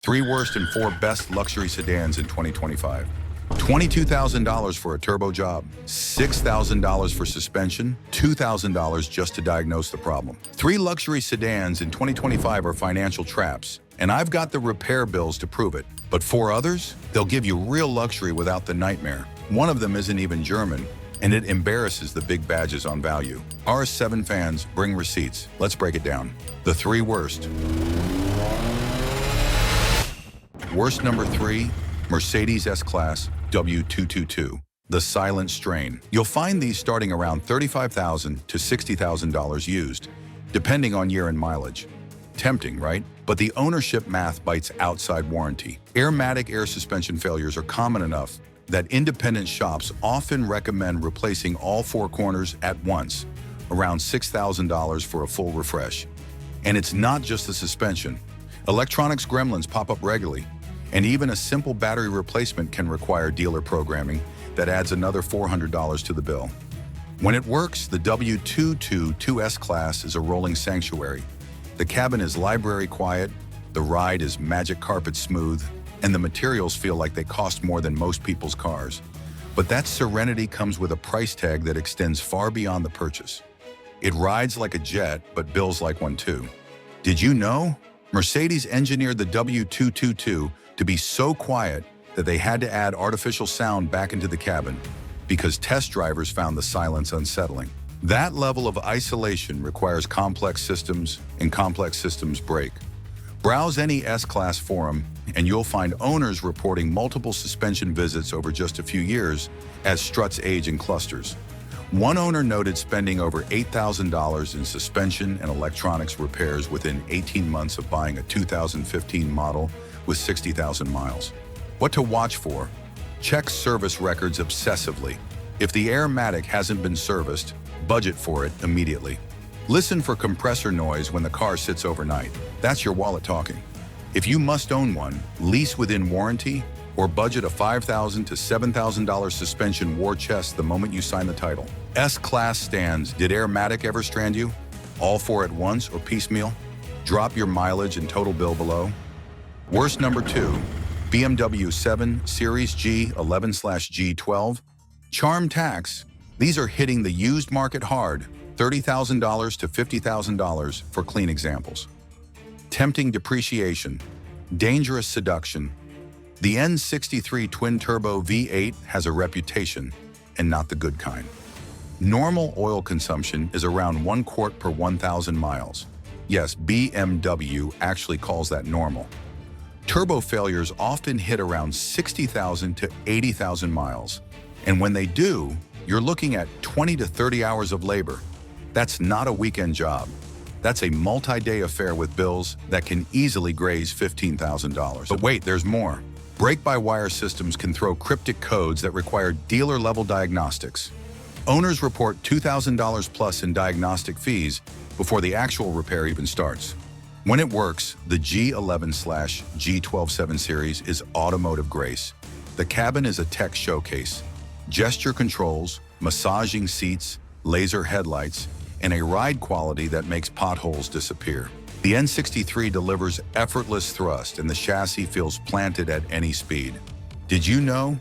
Three worst and four best luxury sedans in 2025. $22,000 for a turbo job, $6,000 for suspension, $2,000 just to diagnose the problem. Three luxury sedans in 2025 are financial traps, and I've got the repair bills to prove it. But four others? They'll give you real luxury without the nightmare. One of them isn't even German, and it embarrasses the big badges on value. RS7 fans, bring receipts. Let's break it down. The three worst. Worst number 3, Mercedes S-Class W222, the silent strain. You'll find these starting around $35,000 to $60,000 used, depending on year and mileage. Tempting, right? But the ownership math bites outside warranty. Airmatic air suspension failures are common enough that independent shops often recommend replacing all four corners at once, around $6,000 for a full refresh. And it's not just the suspension. Electronics gremlins pop up regularly, and even a simple battery replacement can require dealer programming that adds another $400 to the bill. When it works, the W222 S-Class is a rolling sanctuary. The cabin is library quiet, the ride is magic carpet smooth, and the materials feel like they cost more than most people's cars. But that serenity comes with a price tag that extends far beyond the purchase. It rides like a jet, but bills like one too. Did you know? Mercedes engineered the W222 to be so quiet that they had to add artificial sound back into the cabin because test drivers found the silence unsettling. That level of isolation requires complex systems, and complex systems break. Browse any S-Class forum, and you'll find owners reporting multiple suspension visits over just a few years as struts age in clusters. One owner noted spending over $8,000 in suspension and electronics repairs within 18 months of buying a 2015 model with 60,000 miles. What to watch for? Check service records obsessively. If the Airmatic hasn't been serviced, budget for it immediately. Listen for compressor noise when the car sits overnight. That's your wallet talking. If you must own one, lease within warranty, or budget a $5,000 to $7,000 suspension war chest the moment you sign the title. S-Class stands. Did Airmatic ever strand you? All four at once or piecemeal? Drop your mileage and total bill below. Worst number 2, BMW 7 Series G11/G12. Charm tax. These are hitting the used market hard, $30,000 to $50,000 for clean examples. Tempting depreciation. Dangerous seduction. The N63 twin-turbo V8 has a reputation, and not the good kind. Normal oil consumption is around 1 quart per 1,000 miles. Yes, BMW actually calls that normal. Turbo failures often hit around 60,000 to 80,000 miles. And when they do, you're looking at 20 to 30 hours of labor. That's not a weekend job. That's a multi-day affair with bills that can easily graze $15,000. But wait, there's more. Brake-by-wire systems can throw cryptic codes that require dealer-level diagnostics. Owners report $2,000 plus in diagnostic fees before the actual repair even starts. When it works, the G11/G12 7 Series is automotive grace. The cabin is a tech showcase. Gesture controls, massaging seats, laser headlights, and a ride quality that makes potholes disappear. The N63 delivers effortless thrust, and the chassis feels planted at any speed. Did you know?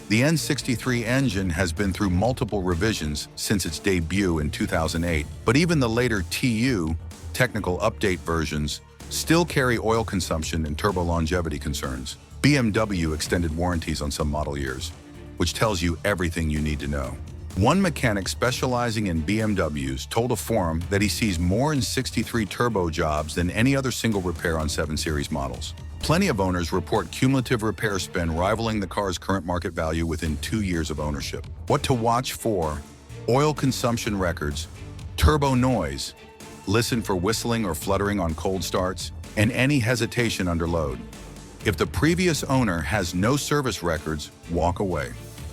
The N63 engine has been through multiple revisions since its debut in 2008, but even the later TU, technical update versions, still carry oil consumption and turbo longevity concerns. BMW extended warranties on some model years, which tells you everything you need to know. One mechanic specializing in BMWs told a forum that he sees more N63 turbo jobs than any other single repair on 7 Series models. Plenty of owners report cumulative repair spend rivaling the car's current market value within 2 years of ownership. What to watch for? Oil consumption records, turbo noise, listen for whistling or fluttering on cold starts, and any hesitation under load. If the previous owner has no service records, walk away.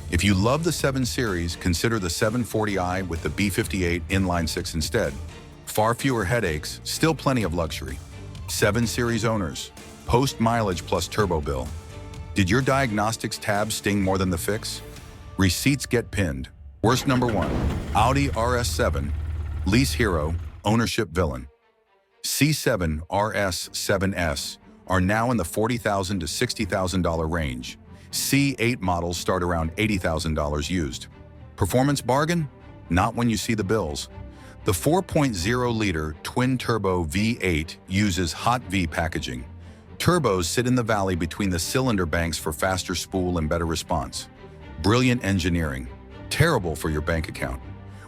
If you love the 7 Series, consider the 740i with the B58 inline-6 instead. Far fewer headaches, still plenty of luxury. 7 Series owners, post-mileage plus turbo bill. Did your diagnostics tab sting more than the fix? Receipts get pinned. Worst number 1, Audi RS7, lease hero, ownership villain. C7 RS7S, are now in the $40,000 to $60,000 range. C8 models start around $80,000 used. Performance bargain? Not when you see the bills. The 4.0-liter twin-turbo V8 uses hot V packaging. Turbos sit in the valley between the cylinder banks for faster spool and better response. Brilliant engineering. Terrible for your bank account.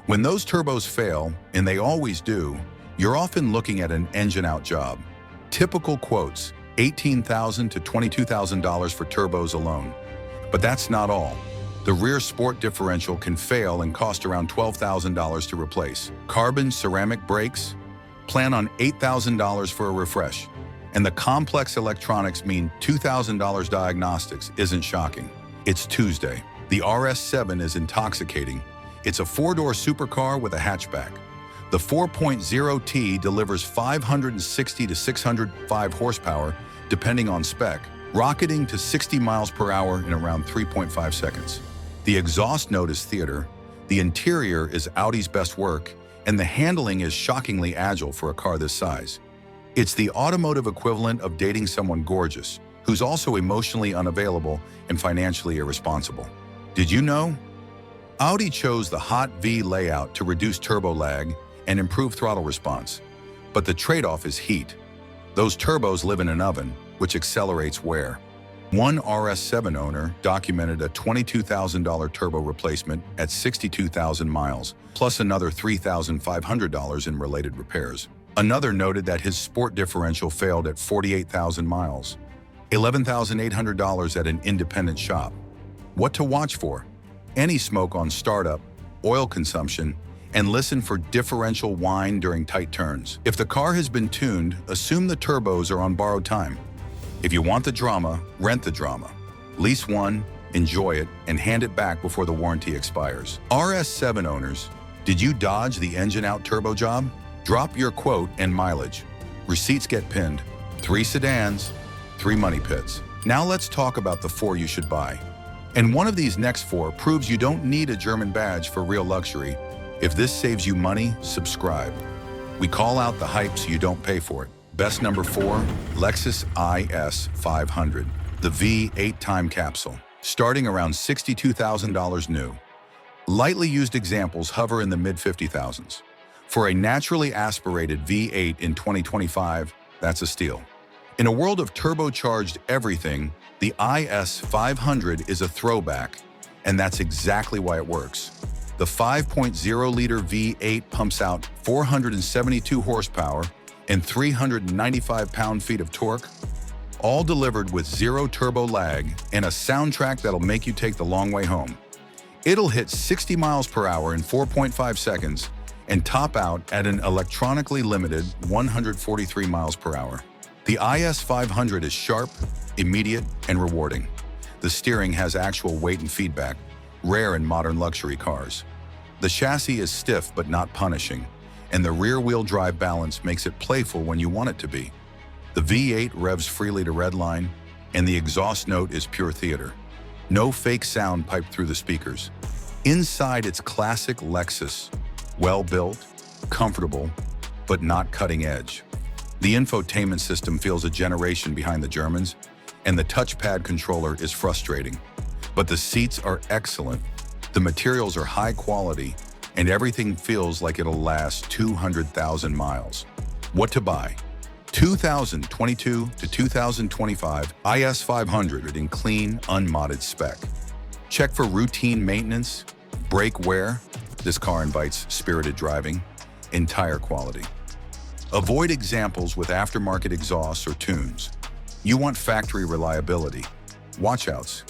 When those turbos fail, and they always do, you're often looking at an engine-out job. Typical quotes, $18,000 to $22,000 for turbos alone. But that's not all. The rear sport differential can fail and cost around $12,000 to replace. Carbon ceramic brakes? Plan on $8,000 for a refresh. And the complex electronics mean $2,000 diagnostics isn't shocking. It's Tuesday. The RS7 is intoxicating. It's a four-door supercar with a hatchback. The 4.0T delivers 560 to 605 horsepower, depending on spec, rocketing to 60 miles per hour in around 3.5 seconds. The exhaust note is theater, the interior is Audi's best work, and the handling is shockingly agile for a car this size. It's the automotive equivalent of dating someone gorgeous, who's also emotionally unavailable and financially irresponsible. Did you know? Audi chose the hot V layout to reduce turbo lag and improve throttle response. But the trade-off is heat. Those turbos live in an oven, which accelerates wear. One RS7 owner documented a $22,000 turbo replacement at 62,000 miles, plus another $3,500 in related repairs. Another noted that his sport differential failed at 48,000 miles, $11,800 at an independent shop. What to watch for? Any smoke on startup, oil consumption, and listen for differential whine during tight turns. If the car has been tuned, assume the turbos are on borrowed time. If you want the drama, rent the drama. Lease one, enjoy it, and hand it back before the warranty expires. RS7 owners, did you dodge the engine-out turbo job? Drop your quote and mileage. Receipts get pinned. 3 sedans, 3 money pits. Now let's talk about the 4 you should buy. And one of these next 4 proves you don't need a German badge for real luxury. If this saves you money, subscribe. We call out the hype so you don't pay for it. Best number 4, Lexus IS 500, the V8 time capsule, starting around $62,000 new. Lightly used examples hover in the mid-50,000s. For a naturally aspirated V8 in 2025, that's a steal. In a world of turbocharged everything, the IS 500 is a throwback, and that's exactly why it works. The 5.0-liter V8 pumps out 472 horsepower and 395 pound-feet of torque, all delivered with zero turbo lag and a soundtrack that'll make you take the long way home. It'll hit 60 miles per hour in 4.5 seconds and top out at an electronically limited 143 miles per hour. The IS 500 is sharp, immediate, and rewarding. The steering has actual weight and feedback, rare in modern luxury cars. The chassis is stiff but not punishing, and the rear-wheel drive balance makes it playful when you want it to be. The V8 revs freely to redline, and the exhaust note is pure theater. No fake sound piped through the speakers. Inside, it's classic Lexus. Well-built, comfortable, but not cutting edge. The infotainment system feels a generation behind the Germans, and the touchpad controller is frustrating. But the seats are excellent, the materials are high quality, and everything feels like it'll last 200,000 miles. What to buy? 2022 to 2025 IS 500 in clean, unmodded spec. Check for routine maintenance, brake wear. This car invites spirited driving, and tire quality. Avoid examples with aftermarket exhausts or tunes. You want factory reliability. Watchouts.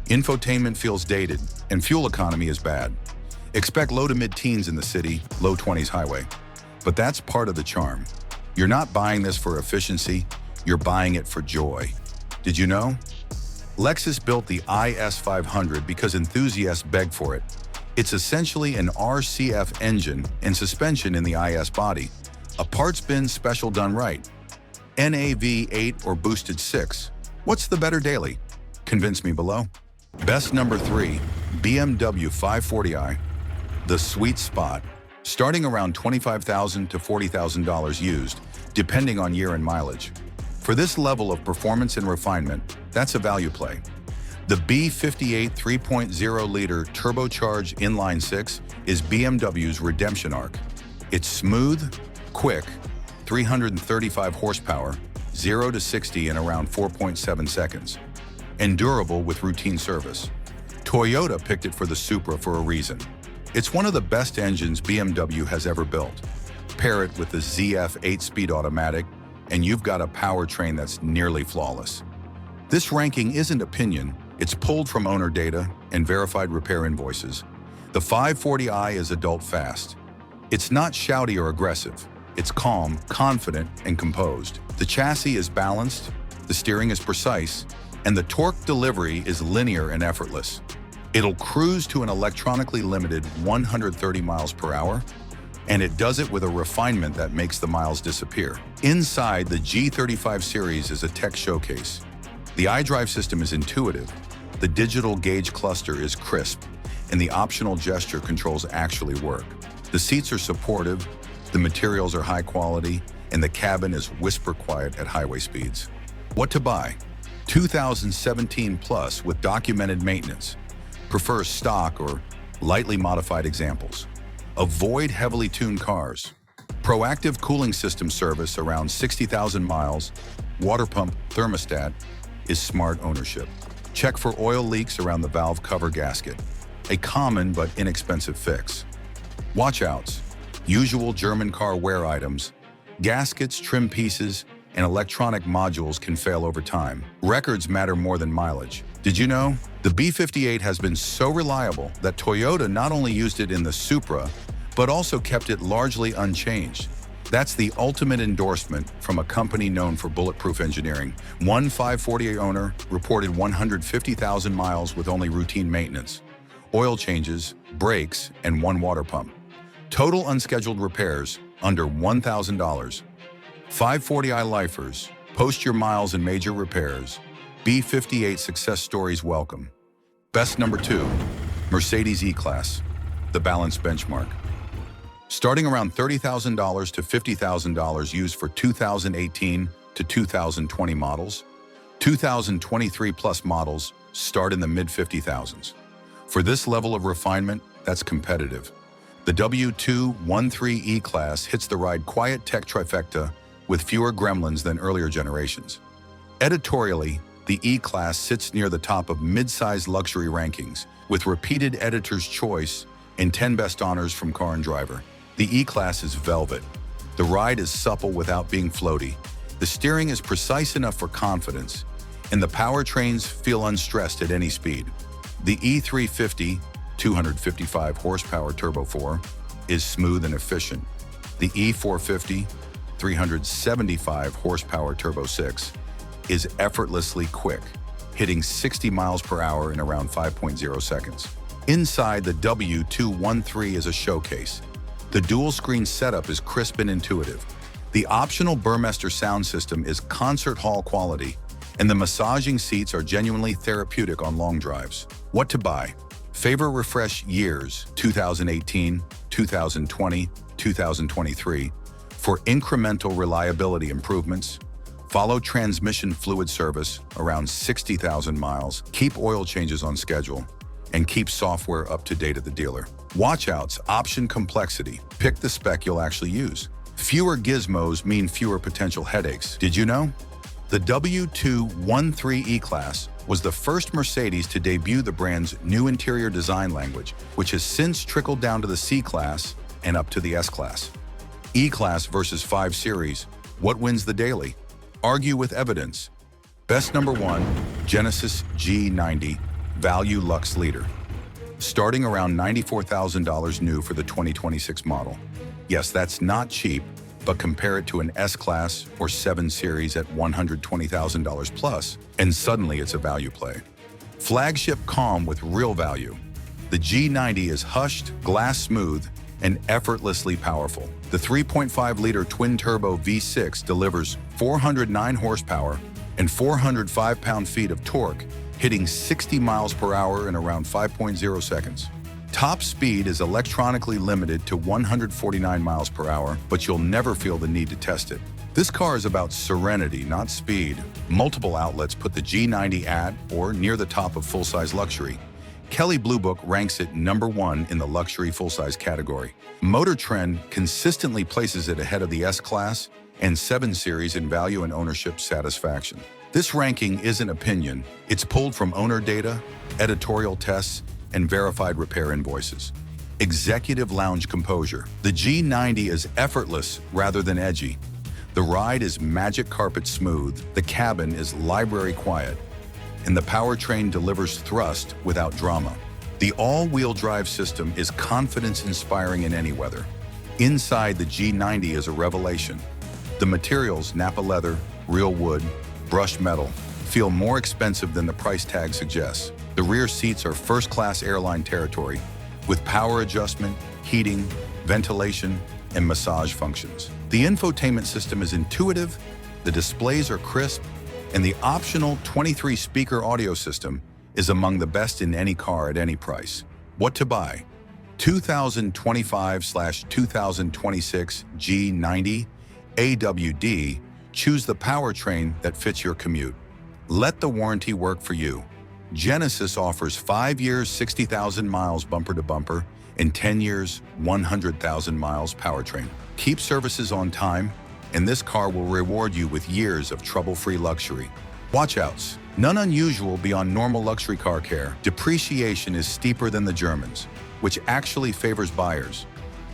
Infotainment feels dated, and fuel economy is bad. Expect low to mid-teens in the city, low 20s highway. But that's part of the charm. You're not buying this for efficiency, you're buying it for joy. Did you know? Lexus built the IS 500 because enthusiasts beg for it. It's essentially an RCF engine and suspension in the IS body, a parts bin special done right. NAV8 or boosted 6. What's the better daily? Convince me below. Best number 3, BMW 540i. The sweet spot, starting around $25,000 to $40,000 used, depending on year and mileage. For this level of performance and refinement, that's a value play. The B58 3.0-liter turbocharged inline-six is BMW's redemption arc. It's smooth, quick, 335 horsepower, 0 to 60 in around 4.7 seconds, and durable with routine service. Toyota picked it for the Supra for a reason. It's one of the best engines BMW has ever built. Pair it with the ZF 8-speed automatic, and you've got a powertrain that's nearly flawless. This ranking isn't opinion, it's pulled from owner data and verified repair invoices. The 540i is adult fast. It's not shouty or aggressive. It's calm, confident, and composed. The chassis is balanced, the steering is precise, and the torque delivery is linear and effortless. It'll cruise to an electronically limited 130 miles per hour, and it does it with a refinement that makes the miles disappear. Inside, the G35 series is a tech showcase. The iDrive system is intuitive, the digital gauge cluster is crisp, and the optional gesture controls actually work. The seats are supportive, the materials are high quality, and the cabin is whisper quiet at highway speeds. What to buy? 2017 plus with documented maintenance. Prefer stock or lightly modified examples. Avoid heavily tuned cars. Proactive cooling system service around 60,000 miles. Water pump thermostat is smart ownership. Check for oil leaks around the valve cover gasket. A common but inexpensive fix. Watch-outs. Usual German car wear items. Gaskets, trim pieces, and electronic modules can fail over time. Records matter more than mileage. Did you know? The B58 has been so reliable that Toyota not only used it in the Supra, but also kept it largely unchanged. That's the ultimate endorsement from a company known for bulletproof engineering. One 540 owner reported 150,000 miles with only routine maintenance, oil changes, brakes, and one water pump. Total unscheduled repairs under $1,000. 540i lifers, post your miles and major repairs. B58 success stories welcome. Best number 2, Mercedes E-Class, the balanced benchmark. Starting around $30,000 to $50,000 used for 2018 to 2020 models. 2023 plus models start in the mid-50,000s. For this level of refinement, that's competitive. The W213 E-Class hits the ride quiet tech trifecta with fewer gremlins than earlier generations. Editorially, the E-Class sits near the top of mid-sized luxury rankings, with repeated editor's choice and 10 best honors from Car and Driver. The E-Class is velvet. The ride is supple without being floaty. The steering is precise enough for confidence, and the powertrains feel unstressed at any speed. The E350, 255 horsepower Turbo 4, is smooth and efficient. The E450, 375 horsepower Turbo 6, is effortlessly quick, hitting 60 miles per hour in around 5.0 seconds. Inside, the W213 is a showcase. The dual-screen setup is crisp and intuitive. The optional Burmester sound system is concert hall quality, and the massaging seats are genuinely therapeutic on long drives. What to buy? Favor refresh years 2018, 2020, 2023 for incremental reliability improvements. Follow transmission fluid service around 60,000 miles. Keep oil changes on schedule, and keep software up to date at the dealer. Watch-outs option complexity. Pick the spec you'll actually use. Fewer gizmos mean fewer potential headaches. Did you know? The W213 E-Class was the first Mercedes to debut the brand's new interior design language, which has since trickled down to the C-Class and up to the S-Class. E-Class versus 5 Series. What wins the daily? Argue with evidence. Best number 1, Genesis G90, Value Lux Leader. Starting around $94,000 new for the 2026 model. Yes, that's not cheap, but compare it to an S-Class or 7 Series at $120,000 plus, and suddenly it's a value play. Flagship calm with real value. The G90 is hushed, glass smooth, and effortlessly powerful. The 3.5-liter twin-turbo V6 delivers 409 horsepower and 405 pound-feet of torque, hitting 60 miles per hour in around 5.0 seconds. Top speed is electronically limited to 149 miles per hour, but you'll never feel the need to test it. This car is about serenity, not speed. Multiple outlets put the G90 at or near the top of full-size luxury. Kelley Blue Book ranks it #1 in the luxury full-size category. Motor Trend consistently places it ahead of the S-Class and 7 Series in value and ownership satisfaction. This ranking isn't opinion. It's pulled from owner data, editorial tests, and verified repair invoices. Executive lounge composure. The G90 is effortless rather than edgy. The ride is magic carpet smooth, the cabin is library quiet, and the powertrain delivers thrust without drama. The all-wheel drive system is confidence-inspiring in any weather. Inside, the G90 is a revelation. The materials, Napa leather, real wood, brushed metal, feel more expensive than the price tag suggests. The rear seats are first-class airline territory, with power adjustment, heating, ventilation, and massage functions. The infotainment system is intuitive, the displays are crisp, and the optional 23-speaker audio system is among the best in any car at any price. What to buy? 2025/2026 G90 AWD. Choose the powertrain that fits your commute. Let the warranty work for you. Genesis offers 5 years, 60,000 miles bumper to bumper, and 10 years, 100,000 miles powertrain. Keep services on time, and this car will reward you with years of trouble-free luxury. Watch-outs. None unusual beyond normal luxury car care. Depreciation is steeper than the Germans, which actually favors buyers.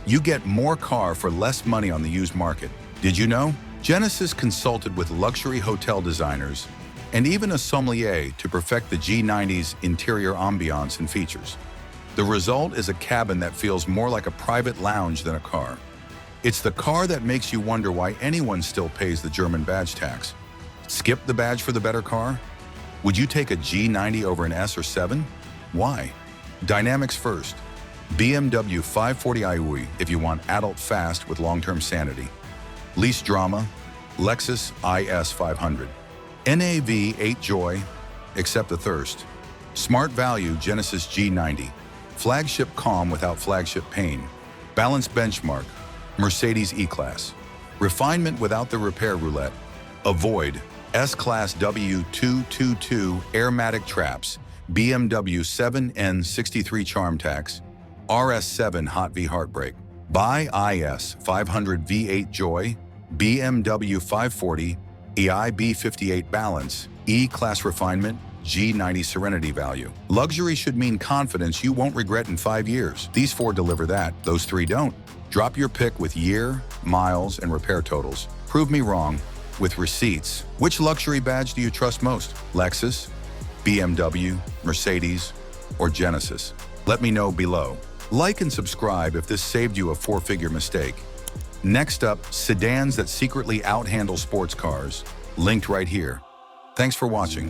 You get more car for less money on the used market. Did you know? Genesis consulted with luxury hotel designers and even a sommelier to perfect the G90's interior ambiance and features. The result is a cabin that feels more like a private lounge than a car. It's the car that makes you wonder why anyone still pays the German badge tax. Skip the badge for the better car? Would you take a G90 over an S or 7? Why? Dynamics first. BMW 540i if you want adult fast with long-term sanity. Least drama, Lexus IS 500. NAV 8 joy, except the thirst. Smart value Genesis G90. Flagship calm without flagship pain. Balanced benchmark, Mercedes E-Class. Refinement without the repair roulette. Avoid S-Class W222 Airmatic traps, BMW 7N63 charm tax, RS7 Hot V heartbreak. Buy IS 500 V8 joy, BMW 540, EIB 58 balance, E-Class refinement, G90 serenity value. Luxury should mean confidence you won't regret in 5 years. These 4 deliver that, those 3 don't. Drop your pick with year, miles, and repair totals. Prove me wrong with receipts. Which luxury badge do you trust most? Lexus, BMW, Mercedes, or Genesis? Let me know below. Like and subscribe if this saved you a 4-figure mistake. Next up, sedans that secretly outhandle sports cars. Linked right here. Thanks for watching.